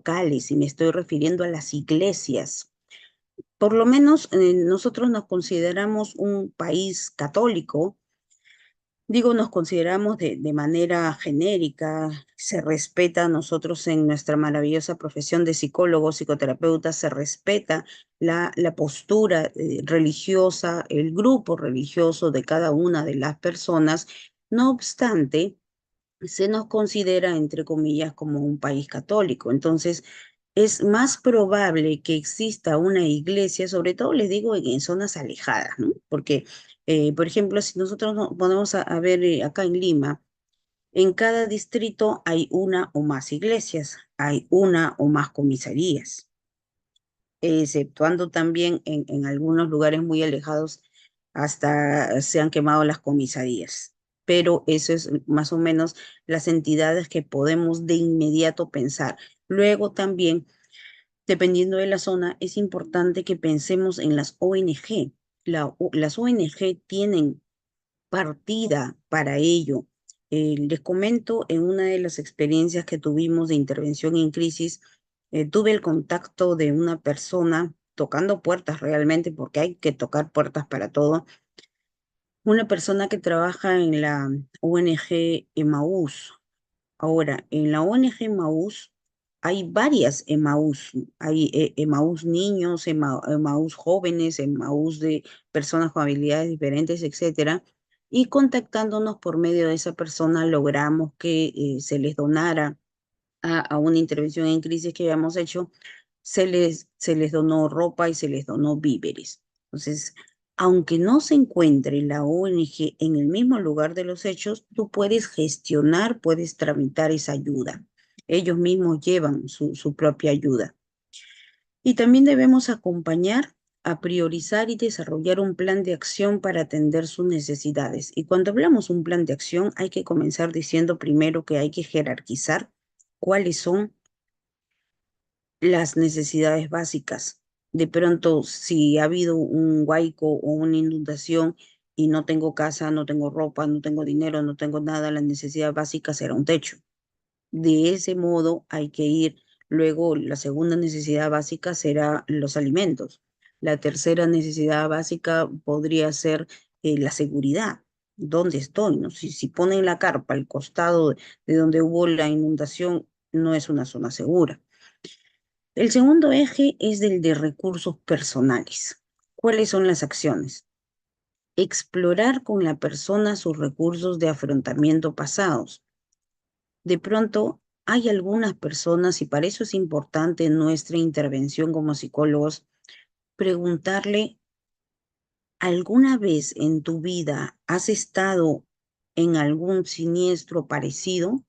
locales, y me estoy refiriendo a las iglesias. Por lo menos nosotros nos consideramos un país católico. Digo, nos consideramos de manera genérica, se respeta a nosotros en nuestra maravillosa profesión de psicólogos, psicoterapeutas, se respeta la postura religiosa, el grupo religioso de cada una de las personas. No obstante, se nos considera, entre comillas, como un país católico. Entonces, es más probable que exista una iglesia, sobre todo les digo en zonas alejadas, ¿no? Porque, por ejemplo, si nosotros nos ponemos a ver acá en Lima, en cada distrito hay una o más iglesias, hay una o más comisarías, exceptuando también en algunos lugares muy alejados, hasta se han quemado las comisarías. Pero eso es más o menos las entidades que podemos de inmediato pensar. Luego también, dependiendo de la zona, es importante que pensemos en las ONG. Las ONG tienen partida para ello. Les comento, en una de las experiencias que tuvimos de intervención en crisis, tuve el contacto de una persona tocando puertas realmente, porque hay que tocar puertas para todo, una persona que trabaja en la ONG Emaús. Ahora, en la ONG Emaús hay varias Emaús. Hay Emaús niños, Emaús jóvenes, Emaús de personas con habilidades diferentes, etcétera. Y contactándonos por medio de esa persona logramos que se les donara a una intervención en crisis que habíamos hecho, se les donó ropa y se les donó víveres. Entonces, aunque no se encuentre la ONG en el mismo lugar de los hechos, tú puedes gestionar, puedes tramitar esa ayuda. Ellos mismos llevan su propia ayuda. Y también debemos acompañar a priorizar y desarrollar un plan de acción para atender sus necesidades. Y cuando hablamos un plan de acción, hay que comenzar diciendo primero que hay que jerarquizar cuáles son las necesidades básicas. De pronto, si ha habido un huaico o una inundación y no tengo casa, no tengo ropa, no tengo dinero, no tengo nada, la necesidad básica será un techo. De ese modo hay que ir. Luego, la segunda necesidad básica será los alimentos. La tercera necesidad básica podría ser la seguridad. ¿Dónde estoy? ¿No? Si ponen la carpa al costado de donde hubo la inundación, no es una zona segura. El segundo eje es el de recursos personales. ¿Cuáles son las acciones? Explorar con la persona sus recursos de afrontamiento pasados. De pronto, hay algunas personas, y para eso es importante nuestra intervención como psicólogos, preguntarle, ¿alguna vez en tu vida has estado en algún siniestro parecido?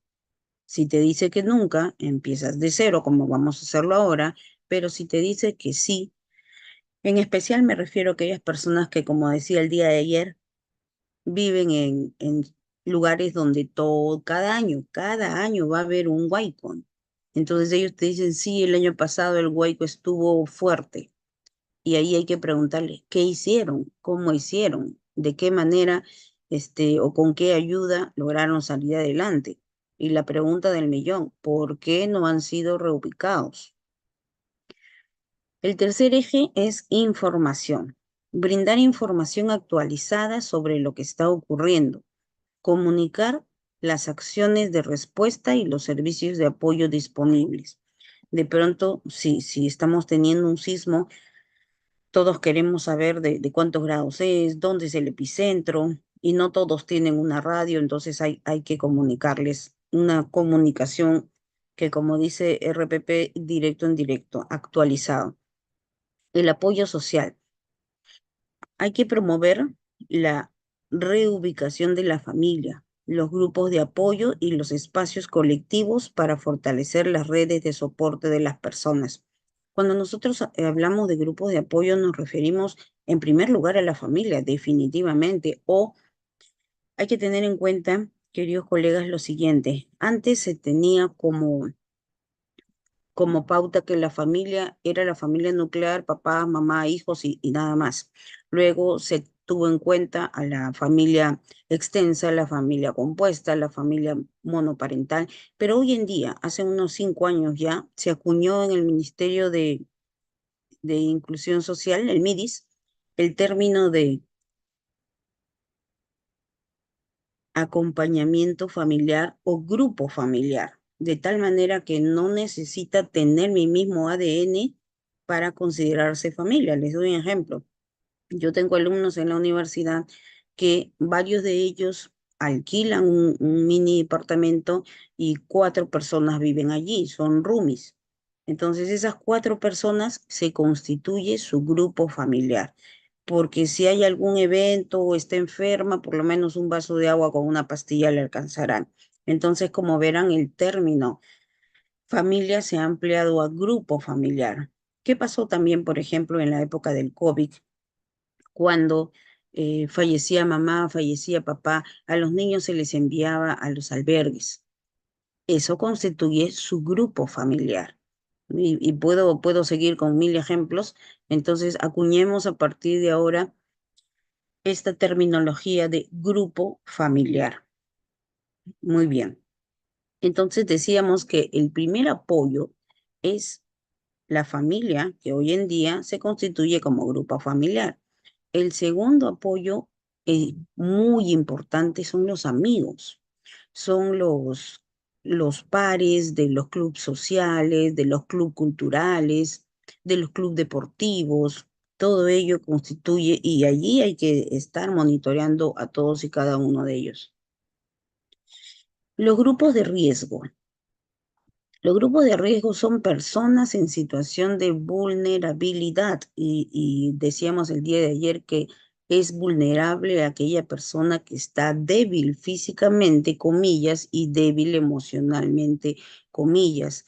Si te dice que nunca, empiezas de cero, como vamos a hacerlo ahora, pero si te dice que sí, en especial me refiero a aquellas personas que, como decía el día de ayer, viven en lugares donde cada año va a haber un huaico. Entonces ellos te dicen, sí, el año pasado el huaico estuvo fuerte. Y ahí hay que preguntarle, ¿qué hicieron? ¿Cómo hicieron? ¿De qué manera, o con qué ayuda lograron salir adelante? Y la pregunta del millón, ¿por qué no han sido reubicados? El tercer eje es información. Brindar información actualizada sobre lo que está ocurriendo. Comunicar las acciones de respuesta y los servicios de apoyo disponibles. De pronto, si estamos teniendo un sismo, todos queremos saber de cuántos grados es, dónde es el epicentro, y no todos tienen una radio, entonces hay que comunicarles una comunicación que, como dice RPP, directo en directo, actualizado. El apoyo social. Hay que promover la reubicación de la familia, los grupos de apoyo y los espacios colectivos para fortalecer las redes de soporte de las personas. Cuando nosotros hablamos de grupos de apoyo, nos referimos en primer lugar a la familia, definitivamente. O hay que tener en cuenta, queridos colegas, lo siguiente. Antes se tenía como pauta que la familia era la familia nuclear, papá, mamá, hijos y nada más. Luego se tuvo en cuenta a la familia extensa, la familia compuesta, la familia monoparental, pero hoy en día, hace unos 5 años ya, se acuñó en el Ministerio de Inclusión Social, el MIDIS, el término de acompañamiento familiar o grupo familiar, de tal manera que no necesita tener mi mismo ADN para considerarse familia. Les doy un ejemplo. Yo tengo alumnos en la universidad que varios de ellos alquilan un mini departamento y 4 personas viven allí, son roomies. Entonces esas 4 personas se constituye su grupo familiar, porque si hay algún evento o está enferma, por lo menos un vaso de agua con una pastilla le alcanzarán. Entonces, como verán, el término familia se ha ampliado a grupo familiar. ¿Qué pasó también, por ejemplo, en la época del COVID? Cuando fallecía mamá, fallecía papá, a los niños se les enviaba a los albergues. Eso constituye su grupo familiar. Y puedo seguir con 1000 ejemplos. Entonces, acuñemos a partir de ahora esta terminología de grupo familiar. Muy bien. Entonces decíamos que el primer apoyo es la familia, que hoy en día se constituye como grupo familiar. El segundo apoyo, muy importante, son los amigos, son los pares de los clubes sociales, de los clubes culturales, de los clubes deportivos. Todo ello constituye, y allí hay que estar monitoreando a todos y cada uno de ellos. Los grupos de riesgo. Los grupos de riesgo son personas en situación de vulnerabilidad y decíamos el día de ayer que es vulnerable aquella persona que está débil físicamente, comillas, y débil emocionalmente, comillas,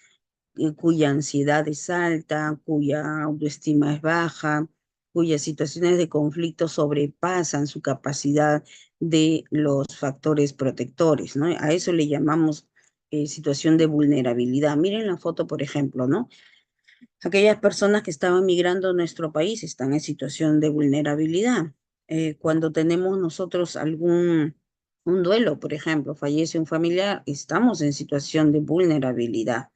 cuya ansiedad es alta, cuya autoestima es baja, cuyas situaciones de conflicto sobrepasan su capacidad de los factores protectores, ¿no? A eso le llamamos situación de vulnerabilidad. Miren la foto, por ejemplo, ¿no? Aquellas personas que estaban migrando a nuestro país están en situación de vulnerabilidad. Cuando tenemos nosotros un duelo, por ejemplo, fallece un familiar, estamos en situación de vulnerabilidad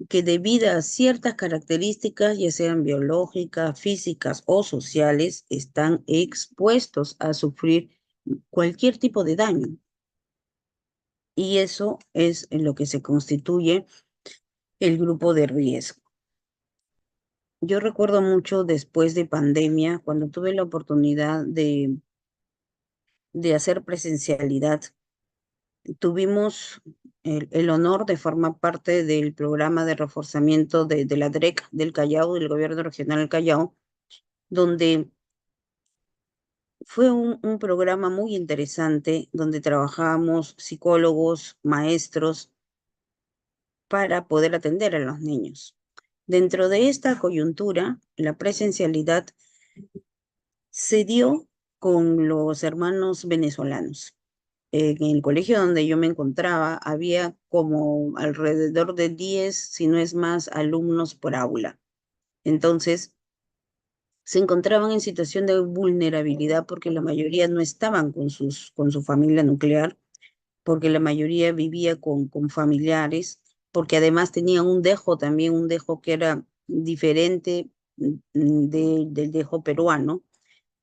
que debido a ciertas características, ya sean biológicas, físicas o sociales, están expuestos a sufrir cualquier tipo de daño. Y eso es en lo que se constituye el grupo de riesgo. Yo recuerdo mucho después de pandemia, cuando tuve la oportunidad de hacer presencialidad, tuvimos el honor de formar parte del programa de reforzamiento de la DREC del Callao, del Gobierno Regional del Callao, donde fue un programa muy interesante, donde trabajábamos psicólogos, maestros, para poder atender a los niños. Dentro de esta coyuntura, la presencialidad se dio con los hermanos venezolanos. En el colegio donde yo me encontraba había como alrededor de 10, si no es más, alumnos por aula. Entonces, se encontraban en situación de vulnerabilidad porque la mayoría no estaban con su familia nuclear, porque la mayoría vivía con familiares, porque además tenían un dejo también, un dejo que era diferente del dejo peruano,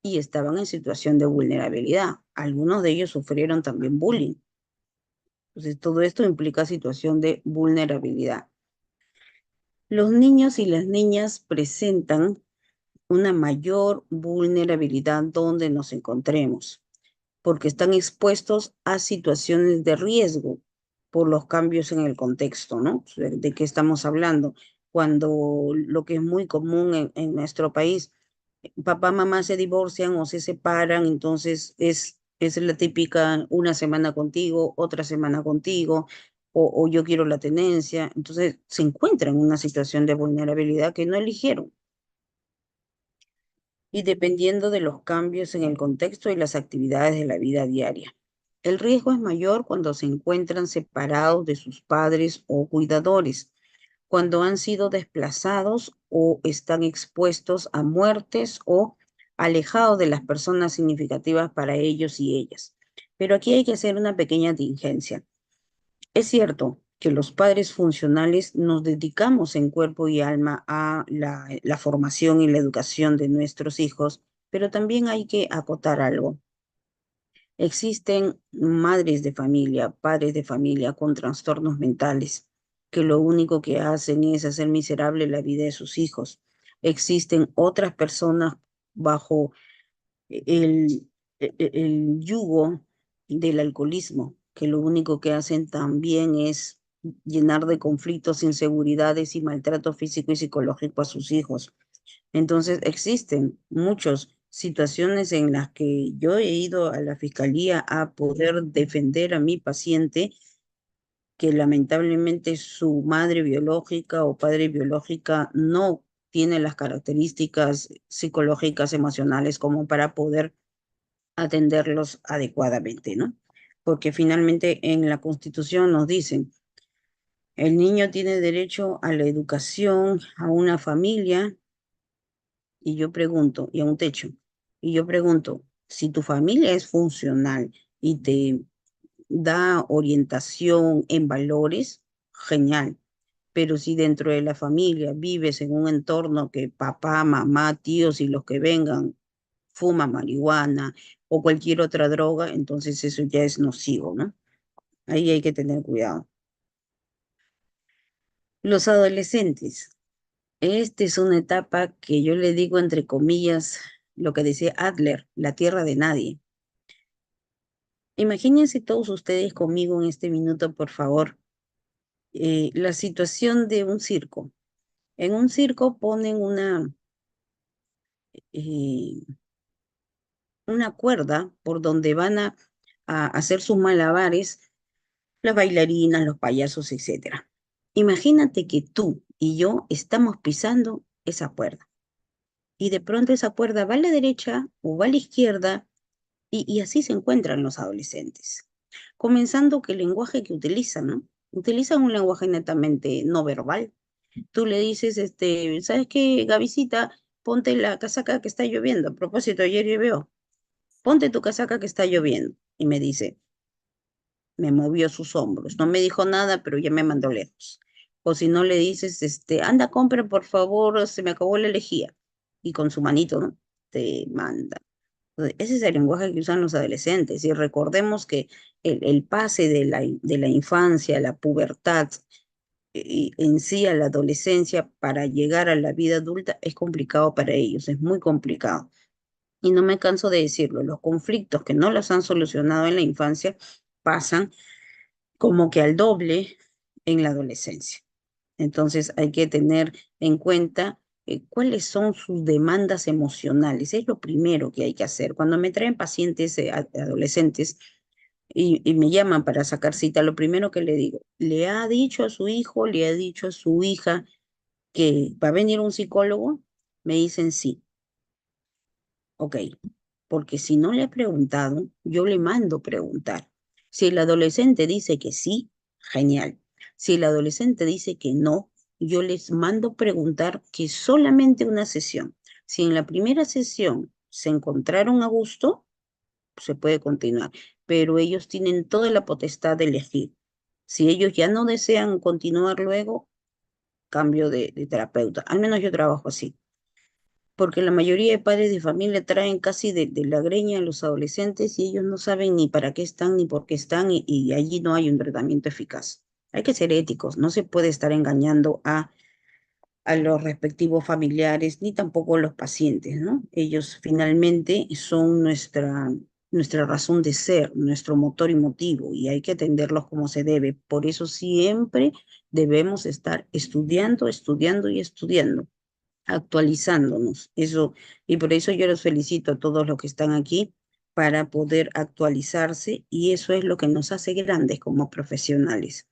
y estaban en situación de vulnerabilidad. Algunos de ellos sufrieron también bullying. Entonces, todo esto implica situación de vulnerabilidad. Los niños y las niñas presentan una mayor vulnerabilidad donde nos encontremos, porque están expuestos a situaciones de riesgo por los cambios en el contexto, ¿no? ¿De qué estamos hablando? Cuando lo que es muy común en nuestro país, papá, mamá se divorcian o se separan, entonces es la típica una semana contigo, otra semana contigo, o yo quiero la tenencia. Entonces se encuentran en una situación de vulnerabilidad que no eligieron. Y dependiendo de los cambios en el contexto y las actividades de la vida diaria. El riesgo es mayor cuando se encuentran separados de sus padres o cuidadores, cuando han sido desplazados o están expuestos a muertes o alejado de las personas significativas para ellos y ellas. Pero aquí hay que hacer una pequeña tingencia. Es cierto que los padres funcionales nos dedicamos en cuerpo y alma a la formación y la educación de nuestros hijos, pero también hay que acotar algo. Existen madres de familia, padres de familia con trastornos mentales, que lo único que hacen es hacer miserable la vida de sus hijos. Existen otras personas bajo el yugo del alcoholismo, que lo único que hacen también es llenar de conflictos, inseguridades y maltrato físico y psicológico a sus hijos. Entonces, existen muchas situaciones en las que yo he ido a la fiscalía a poder defender a mi paciente que lamentablemente su madre biológica o padre biológica no tiene las características psicológicas, emocionales como para poder atenderlos adecuadamente, ¿no? Porque finalmente en la Constitución nos dicen, el niño tiene derecho a la educación, a una familia, y yo pregunto, y a un techo, y yo pregunto, si tu familia es funcional y te da orientación en valores, genial. Pero si dentro de la familia vives en un entorno que papá, mamá, tíos y los que vengan fuman marihuana o cualquier otra droga, entonces eso ya es nocivo, ¿no? Ahí hay que tener cuidado. Los adolescentes. Esta es una etapa que yo le digo entre comillas lo que decía Adler, la tierra de nadie. Imagínense todos ustedes conmigo en este minuto, por favor, la situación de un circo. En un circo ponen eh, una cuerda por donde van a hacer sus malabares las bailarinas, los payasos, etcétera. Imagínate que tú y yo estamos pisando esa cuerda y de pronto esa cuerda va a la derecha o va a la izquierda y así se encuentran los adolescentes. Comenzando que el lenguaje que utilizan, ¿no? Utilizan un lenguaje netamente no verbal. Tú le dices, ¿sabes qué, Gavisita? Ponte la casaca que está lloviendo. A propósito, ayer llovió. Ponte tu casaca que está lloviendo. Y me dice, me movió sus hombros. No me dijo nada, pero ya me mandó lejos. O si no le dices, anda, compre, por favor, se me acabó la lejía. Y con su manito, ¿no? Te manda. Entonces, ese es el lenguaje que usan los adolescentes. Y recordemos que el pase de la infancia a la pubertad y en sí a la adolescencia para llegar a la vida adulta es complicado para ellos, es muy complicado. Y no me canso de decirlo, los conflictos que no los han solucionado en la infancia pasan como que al doble en la adolescencia. Entonces hay que tener en cuenta cuáles son sus demandas emocionales. Es lo primero que hay que hacer. Cuando me traen pacientes adolescentes y me llaman para sacar cita, lo primero que le digo, ¿le ha dicho a su hijo, le ha dicho a su hija que va a venir un psicólogo? Me dicen sí. Ok, porque si no le he preguntado, yo le mando preguntar. Si el adolescente dice que sí, genial. Si el adolescente dice que no, yo les mando preguntar que solamente una sesión. Si en la primera sesión se encontraron a gusto, se puede continuar, pero ellos tienen toda la potestad de elegir. Si ellos ya no desean continuar luego, cambio de terapeuta. Al menos yo trabajo así porque la mayoría de padres de familia traen casi de la greña a los adolescentes y ellos no saben ni para qué están ni por qué están y allí no hay un tratamiento eficaz. Hay que ser éticos, no se puede estar engañando a los respectivos familiares ni tampoco a los pacientes, ¿no? Ellos finalmente son nuestra razón de ser, nuestro motor y motivo y hay que atenderlos como se debe. Por eso siempre debemos estar estudiando, estudiando y estudiando actualizándonos. Eso, y por eso yo los felicito a todos los que están aquí para poder actualizarse y eso es lo que nos hace grandes como profesionales.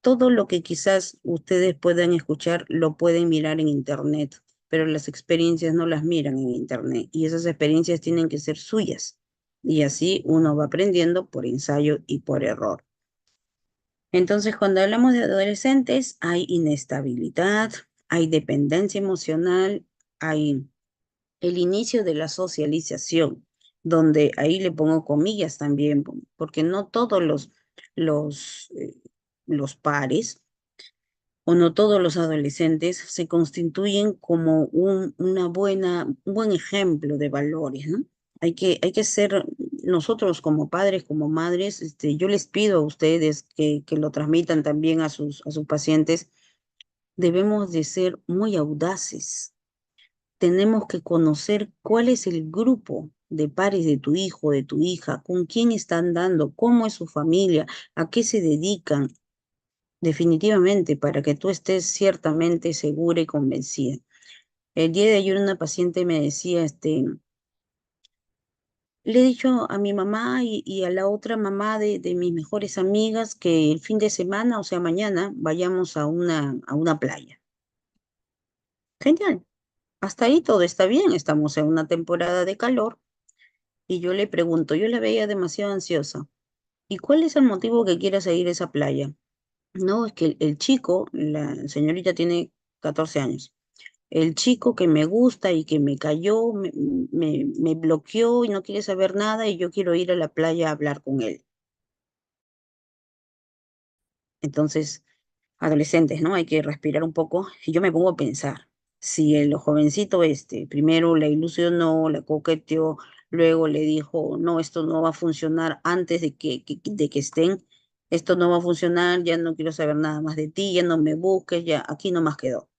Todo lo que quizás ustedes puedan escuchar lo pueden mirar en internet, pero las experiencias no las miran en internet y esas experiencias tienen que ser suyas. Y así uno va aprendiendo por ensayo y por error. Entonces, cuando hablamos de adolescentes, hay inestabilidad, hay dependencia emocional, hay el inicio de la socialización, donde ahí le pongo comillas también, porque no todos los, eh, los pares o no todos los adolescentes se constituyen como un buen ejemplo de valores, ¿no? Hay que ser, nosotros como padres, como madres, yo les pido a ustedes que lo transmitan también a sus pacientes, debemos de ser muy audaces. Tenemos que conocer cuál es el grupo de pares de tu hijo, de tu hija, con quién están dando, cómo es su familia, a qué se dedican, definitivamente, para que tú estés ciertamente segura y convencida. El día de ayer una paciente me decía, le he dicho a mi mamá y a la otra mamá de mis mejores amigas que el fin de semana, o sea, mañana, vayamos a una playa. Genial. Hasta ahí todo está bien, estamos en una temporada de calor y yo le pregunto, yo la veía demasiado ansiosa. ¿Y cuál es el motivo que quieras ir a esa playa? No, es que el chico, la señorita tiene 14 años, el chico que me gusta y que me cayó, me bloqueó y no quiere saber nada y yo quiero ir a la playa a hablar con él. Entonces, adolescentes, ¿no? Hay que respirar un poco y yo me pongo a pensar, si el jovencito primero la ilusionó, la coqueteó, luego le dijo, no, esto no va a funcionar antes de que estén, esto no va a funcionar, ya no quiero saber nada más de ti, ya no me busques, ya aquí nomás quedó.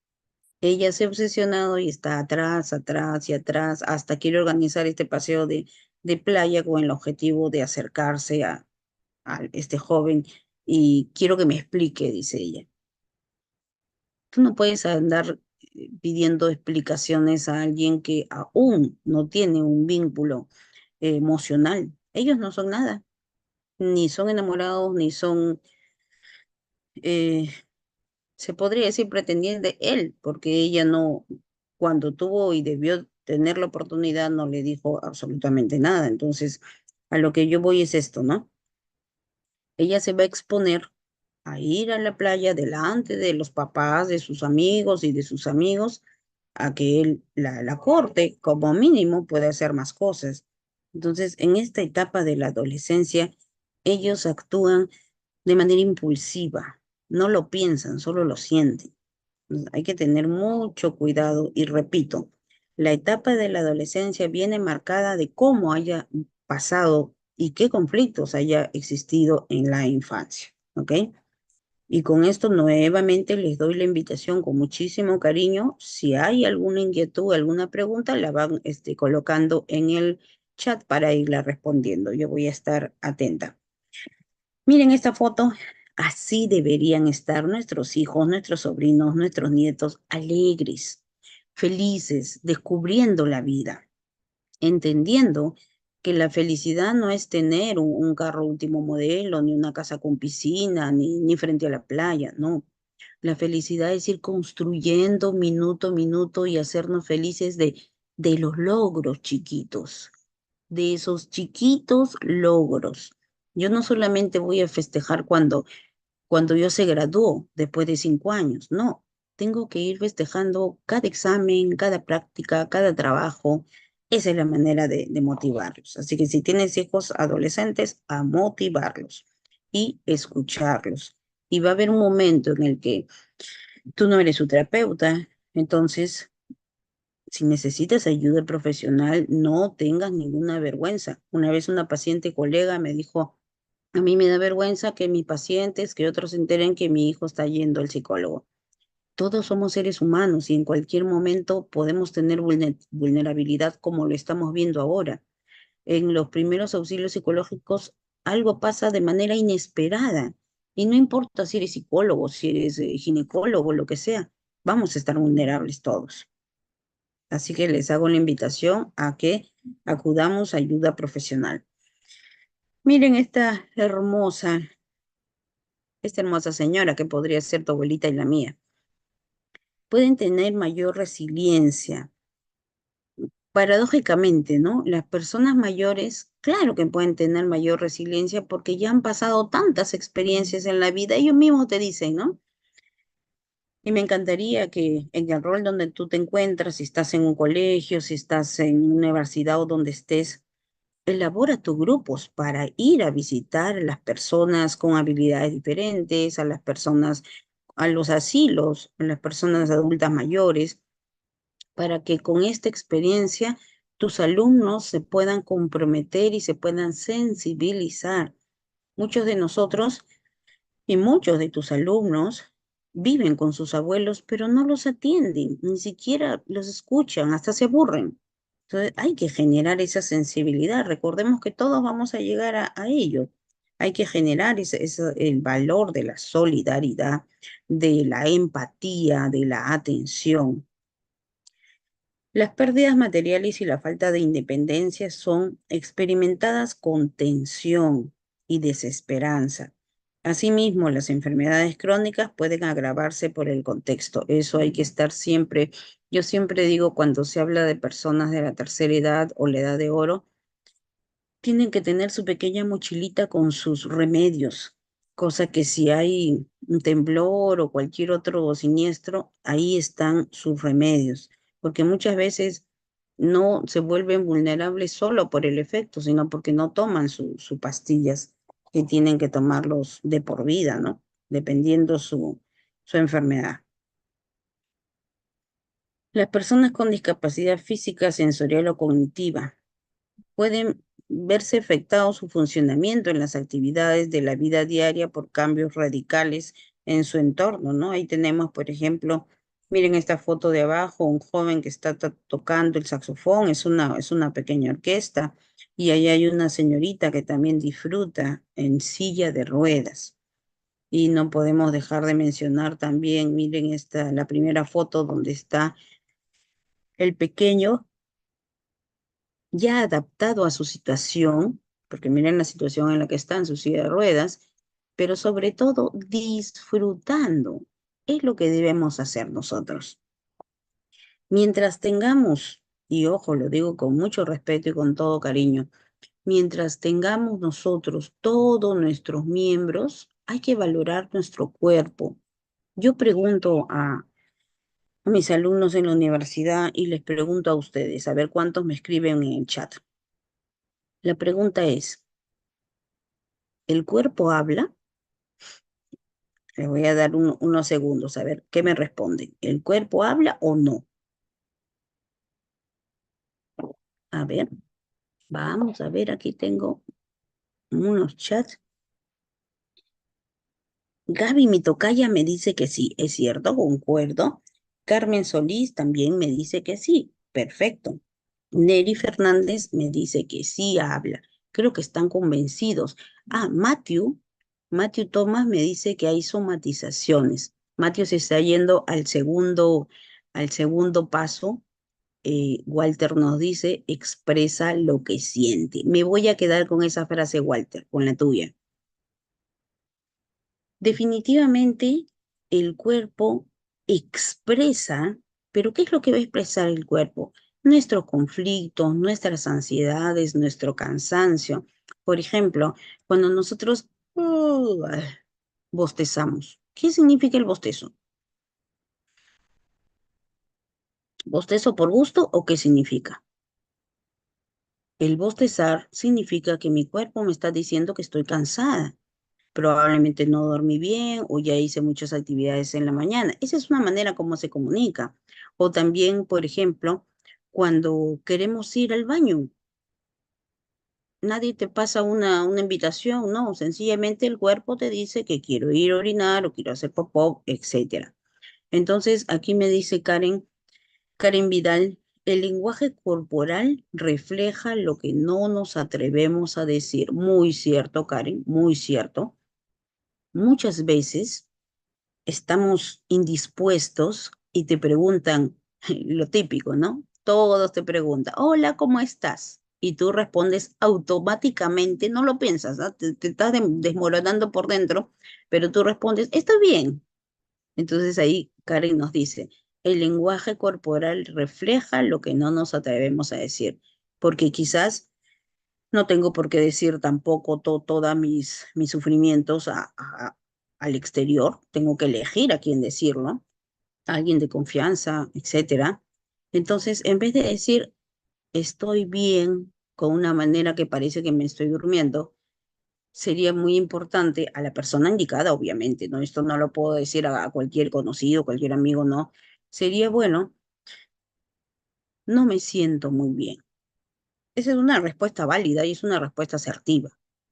Ella se ha obsesionado y está atrás, atrás y atrás, hasta quiere organizar este paseo de playa con el objetivo de acercarse a este joven y quiero que me explique, dice ella. Tú no puedes andar pidiendo explicaciones a alguien que aún no tiene un vínculo emocional. Ellos no son nada, ni son enamorados, ni son, eh, se podría decir, pretendientes de él, porque ella no, cuando tuvo y debió tener la oportunidad, no le dijo absolutamente nada. Entonces, a lo que yo voy es esto, ¿no? Ella se va a exponer a ir a la playa delante de los papás, de sus amigos y de sus amigos, a que él la corte, como mínimo, puede hacer más cosas. Entonces, en esta etapa de la adolescencia, ellos actúan de manera impulsiva, no lo piensan, solo lo sienten. Hay que tener mucho cuidado y repito, la etapa de la adolescencia viene marcada de cómo haya pasado y qué conflictos haya existido en la infancia, ¿ok? Y con esto nuevamente les doy la invitación con muchísimo cariño. Si hay alguna inquietud, alguna pregunta, la van colocando en el chat para irla respondiendo. Yo voy a estar atenta. Miren esta foto. Así deberían estar nuestros hijos, nuestros sobrinos, nuestros nietos, alegres, felices, descubriendo la vida, entendiendo que la felicidad no es tener un carro último modelo, ni una casa con piscina, ni frente a la playa, no. La felicidad es ir construyendo minuto a minuto y hacernos felices de los logros chiquitos, de esos chiquitos logros. Yo no solamente voy a festejar cuando yo se graduó después de 5 años, no. Tengo que ir festejando cada examen, cada práctica, cada trabajo. Esa es la manera de motivarlos. Así que si tienes hijos adolescentes, a motivarlos y escucharlos. Y va a haber un momento en el que tú no eres su terapeuta, entonces si necesitas ayuda profesional, no tengas ninguna vergüenza. Una vez una paciente colega me dijo, a mí me da vergüenza que mis pacientes, que otros se enteren que mi hijo está yendo al psicólogo. Todos somos seres humanos y en cualquier momento podemos tener vulnerabilidad como lo estamos viendo ahora. En los primeros auxilios psicológicos algo pasa de manera inesperada y no importa si eres psicólogo, si eres ginecólogo, lo que sea, vamos a estar vulnerables todos. Así que les hago la invitación a que acudamos a ayuda profesional. Miren esta hermosa señora que podría ser tu abuelita y la mía. Pueden tener mayor resiliencia. Paradójicamente, ¿no? Las personas mayores, claro que pueden tener mayor resiliencia porque ya han pasado tantas experiencias en la vida. Ellos mismos te dicen, ¿no? Y me encantaría que en el rol donde tú te encuentras, si estás en un colegio, si estás en una universidad o donde estés, elabora tus grupos para ir a visitar a las personas con habilidades diferentes, a las personas, a los asilos, a las personas adultas mayores, para que con esta experiencia tus alumnos se puedan comprometer y se puedan sensibilizar. Muchos de nosotros y muchos de tus alumnos viven con sus abuelos, pero no los atienden, ni siquiera los escuchan, hasta se aburren. Entonces hay que generar esa sensibilidad. Recordemos que todos vamos a llegar a ello. Hay que generar el valor de la solidaridad, de la empatía, de la atención. Las pérdidas materiales y la falta de independencia son experimentadas con tensión y desesperanza. Asimismo, las enfermedades crónicas pueden agravarse por el contexto. Eso hay que estar siempre, yo siempre digo cuando se habla de personas de la tercera edad o la edad de oro, tienen que tener su pequeña mochilita con sus remedios, cosa que si hay un temblor o cualquier otro siniestro, ahí están sus remedios, porque muchas veces no se vuelven vulnerables solo por el efecto, sino porque no toman sus pastillas que tienen que tomarlos de por vida, ¿no? Dependiendo su enfermedad. Las personas con discapacidad física, sensorial o cognitiva pueden verse afectado su funcionamiento en las actividades de la vida diaria por cambios radicales en su entorno, ¿no? Ahí tenemos, por ejemplo, miren esta foto de abajo, un joven que está tocando el saxofón, es una pequeña orquesta, y ahí hay una señorita que también disfruta en silla de ruedas. Y no podemos dejar de mencionar también, miren esta, la primera foto donde está el pequeño ya adaptado a su situación, porque miren la situación en la que está en su silla de ruedas, pero sobre todo disfrutando. Es lo que debemos hacer nosotros. Mientras tengamos, y ojo, lo digo con mucho respeto y con todo cariño, mientras tengamos nosotros todos nuestros miembros, hay que valorar nuestro cuerpo. Yo pregunto a mis alumnos en la universidad y les pregunto a ustedes, a ver cuántos me escriben en el chat. La pregunta es, ¿el cuerpo habla? Les voy a dar unos segundos a ver qué me responden. ¿El cuerpo habla o no? A ver, vamos a ver, aquí tengo unos chats. Gaby, mi tocaya, me dice que sí, es cierto, concuerdo. Carmen Solís también me dice que sí, perfecto. Neri Fernández me dice que sí habla. Creo que están convencidos. Ah, Matthew Thomas me dice que hay somatizaciones. Matthew se está yendo al segundo paso. Walter nos dice, expresa lo que siente. Me voy a quedar con esa frase, Walter, con la tuya. Definitivamente el cuerpo expresa, pero ¿qué es lo que va a expresar el cuerpo? Nuestros conflictos, nuestras ansiedades, nuestro cansancio. Por ejemplo, cuando nosotros bostezamos, ¿qué significa el bostezo? ¿Bostezo por gusto o qué significa? El bostezar significa que mi cuerpo me está diciendo que estoy cansada. Probablemente no dormí bien o ya hice muchas actividades en la mañana. Esa es una manera como se comunica. O también, por ejemplo, cuando queremos ir al baño, nadie te pasa una invitación, no, sencillamente el cuerpo te dice que quiero ir a orinar o quiero hacer popó, etcétera. Entonces, aquí me dice Karen Vidal, el lenguaje corporal refleja lo que no nos atrevemos a decir. Muy cierto, Karen, muy cierto. Muchas veces estamos indispuestos y te preguntan lo típico, ¿no? Todos te preguntan, hola, ¿cómo estás? Y tú respondes automáticamente, no lo piensas, ¿no? Te estás desmoronando por dentro, pero tú respondes, estoy bien. Entonces ahí Karen nos dice, el lenguaje corporal refleja lo que no nos atrevemos a decir, porque quizás no tengo por qué decir tampoco todos mis sufrimientos al exterior. Tengo que elegir a quién decirlo. alguien de confianza, etcétera. Entonces, en vez de decir estoy bien con una manera que parece que me estoy durmiendo, sería muy importante a la persona indicada, obviamente, ¿no? Esto no lo puedo decir a cualquier conocido, cualquier amigo, no. Sería bueno, no me siento muy bien. Esa es una respuesta válida y es una respuesta asertiva.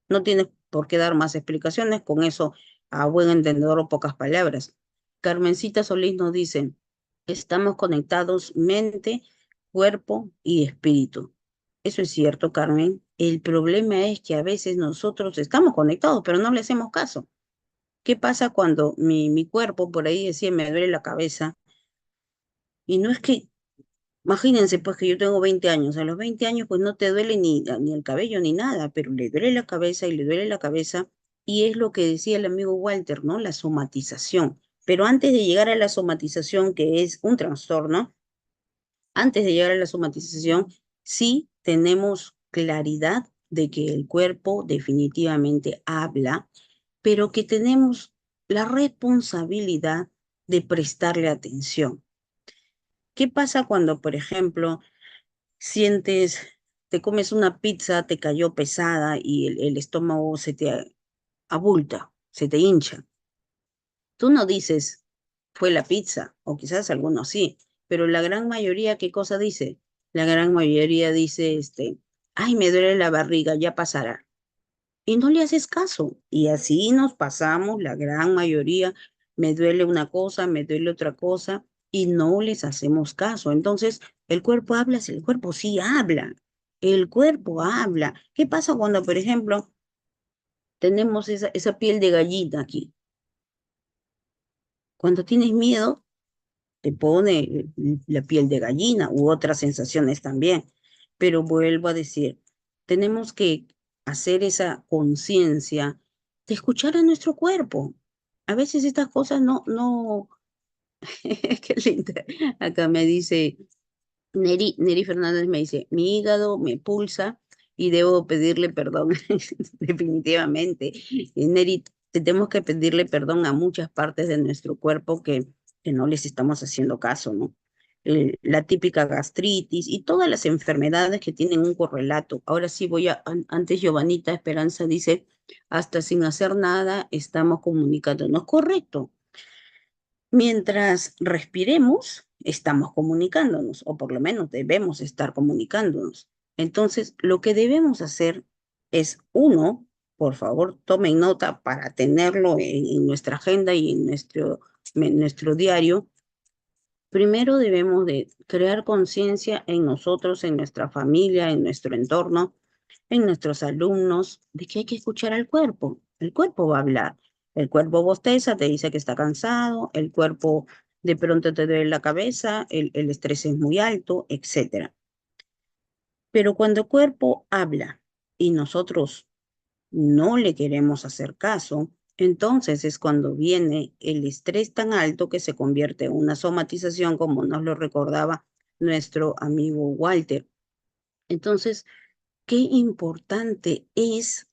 No tienes por qué dar más explicaciones, con eso a buen entendedor o pocas palabras. Carmencita Solís nos dice, estamos conectados mente, cuerpo y espíritu. Eso es cierto, Carmen. El problema es que a veces nosotros estamos conectados, pero no le hacemos caso. ¿Qué pasa cuando mi cuerpo, por ahí decía, me duele la cabeza? Y no es que imagínense pues que yo tengo 20 años, a los 20 años pues no te duele ni el cabello ni nada, pero le duele la cabeza y le duele la cabeza y es lo que decía el amigo Walter, ¿no? La somatización. Pero antes de llegar a la somatización, que es un trastorno, antes de llegar a la somatización, sí tenemos claridad de que el cuerpo definitivamente habla, pero que tenemos la responsabilidad de prestarle atención. ¿Qué pasa cuando, por ejemplo, sientes, te comes una pizza, te cayó pesada y el estómago se te abulta, se te hincha? Tú no dices, fue la pizza, o quizás algunos sí, pero la gran mayoría, ¿qué cosa dice? La gran mayoría dice, ay, me duele la barriga, ya pasará. Y no le haces caso. Y así nos pasamos, la gran mayoría, me duele una cosa, me duele otra cosa, y no les hacemos caso. Entonces, el cuerpo habla, si el cuerpo sí habla, el cuerpo habla. ¿Qué pasa cuando, por ejemplo, tenemos esa piel de gallina aquí? Cuando tienes miedo, te pone la piel de gallina u otras sensaciones también. Pero vuelvo a decir, tenemos que hacer esa conciencia de escuchar a nuestro cuerpo. A veces estas cosas no, qué linda. Acá me dice, Neri Fernández me dice, mi hígado me pulsa y debo pedirle perdón. Definitivamente. Neri, tenemos que pedirle perdón a muchas partes de nuestro cuerpo que no les estamos haciendo caso, ¿no? La típica gastritis y todas las enfermedades que tienen un correlato. Ahora sí voy antes Giovanita Esperanza dice, hasta sin hacer nada estamos comunicándonos. Correcto. Mientras respiremos, estamos comunicándonos, o por lo menos debemos estar comunicándonos. Entonces, lo que debemos hacer es, uno, por favor, tomen nota para tenerlo en nuestra agenda y en nuestro diario. Primero debemos de crear conciencia en nosotros, en nuestra familia, en nuestro entorno, en nuestros alumnos, de que hay que escuchar al cuerpo. El cuerpo va a hablar. El cuerpo bosteza, te dice que está cansado, el cuerpo de pronto te duele la cabeza, el estrés es muy alto, etcétera. Pero cuando el cuerpo habla y nosotros no le queremos hacer caso, entonces es cuando viene el estrés tan alto que se convierte en una somatización, como nos lo recordaba nuestro amigo Walter. Entonces, qué importante es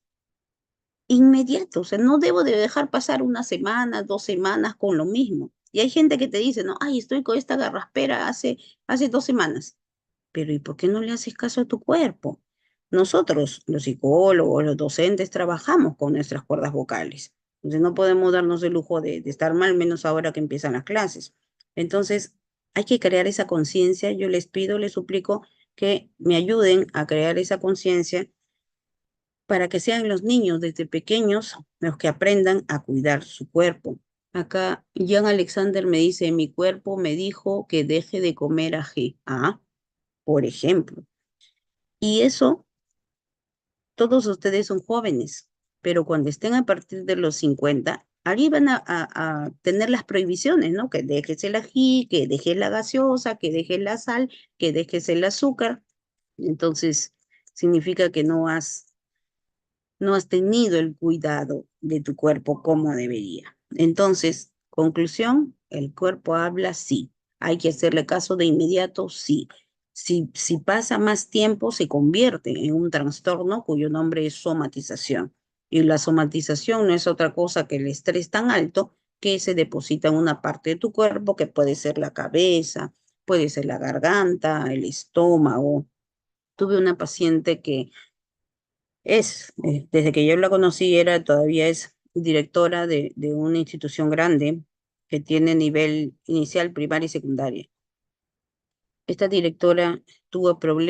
inmediato, o sea, no debo de dejar pasar una semana, 2 semanas con lo mismo. Y hay gente que te dice, no, ay, estoy con esta garraspera hace 2 semanas. Pero ¿y por qué no le haces caso a tu cuerpo? Nosotros, los psicólogos, los docentes, trabajamos con nuestras cuerdas vocales. Entonces no podemos darnos el lujo de estar mal, menos ahora que empiezan las clases. Entonces hay que crear esa conciencia. Yo les pido, les suplico que me ayuden a crear esa conciencia para que sean los niños desde pequeños los que aprendan a cuidar su cuerpo. Acá Jan Alexander me dice, mi cuerpo me dijo que deje de comer ají. Ah, por ejemplo. Y eso, todos ustedes son jóvenes, pero cuando estén a partir de los 50, ahí van a tener las prohibiciones, ¿no? Que dejes el ají, que dejes la gaseosa, que dejes la sal, que dejes el azúcar. Entonces, significa que no has tenido el cuidado de tu cuerpo como debería. Entonces, conclusión, el cuerpo habla, sí. Hay que hacerle caso de inmediato, sí. Si pasa más tiempo, se convierte en un trastorno cuyo nombre es somatización. Y la somatización no es otra cosa que el estrés tan alto que se deposita en una parte de tu cuerpo, que puede ser la cabeza, puede ser la garganta, el estómago. Tuve una paciente que desde que yo la conocí, todavía es directora de una institución grande que tiene nivel inicial, primaria y secundaria. Esta directora tuvo problemas